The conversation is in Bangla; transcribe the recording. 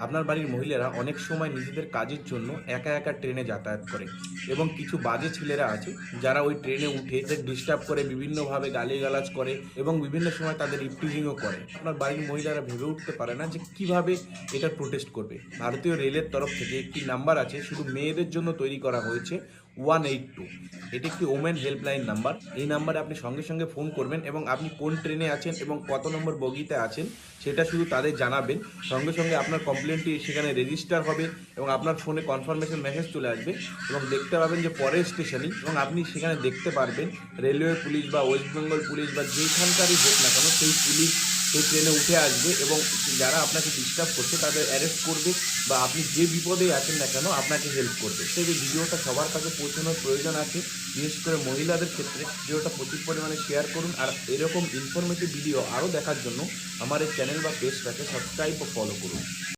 আপনার বাড়ির মহিলারা অনেক সময় নিজেদের কাজের জন্য একা একা ট্রেনে যাতায়াত করে এবং কিছু বাজে ছেলেরা আছে যারা ওই ট্রেনে উঠে তাদের ডিস্টার্ব করে, বিভিন্নভাবে গালিগালাজ করে এবং বিভিন্ন সময় তাদের ইফটিজিংও করে। আপনার বাড়ির মহিলারা ভেবে উঠতে পারে না যে কিভাবে এটা প্রোটেস্ট করবে। ভারতীয় রেলের তরফ থেকে একটি নাম্বার আছে, শুধু মেয়েদের জন্য তৈরি করা হয়েছে, 182। এটি একটি ওমেন হেল্পলাইন নাম্বার। এই নাম্বারে আপনি সঙ্গে সঙ্গে ফোন করবেন এবং আপনি কোন ট্রেনে আছেন এবং কত নম্বর বগিতে আছেন সেটা শুধু তাদের জানাবেন। সঙ্গে সঙ্গে আপনার কমপ্লেনটি সেখানে রেজিস্টার হবে এবং আপনার ফোনে কনফার্মেশন মেসেজ চলে আসবে এবং দেখতে পাবেন যে পরের স্টেশনই, এবং আপনি সেখানে দেখতে পারবেন রেলওয়ে পুলিশ বা ওয়েস্ট বেঙ্গল পুলিশ বা যেখানকারই হোক না কেন সেই পুলিশ সেই ট্রেনে উঠে আসবে এবং যারা আপনাকে ডিস্টার্ব করছে তাদের অ্যারেস্ট করবে বা আপনি যে বিপদে আছেন না কেন আপনাকে হেল্প করবে। সেই ভিডিওটা সবার কাছে পৌঁছানোর প্রয়োজন আছে, বিশেষ করে মহিলাদের ক্ষেত্রে। ভিডিওটা প্রচুর পরিমাণে শেয়ার করুন, আর এরকম ইনফরমেটিভ ভিডিও আরও দেখার জন্য আমার এই চ্যানেল বা পেজটাকে সাবস্ক্রাইব ও ফলো করুন।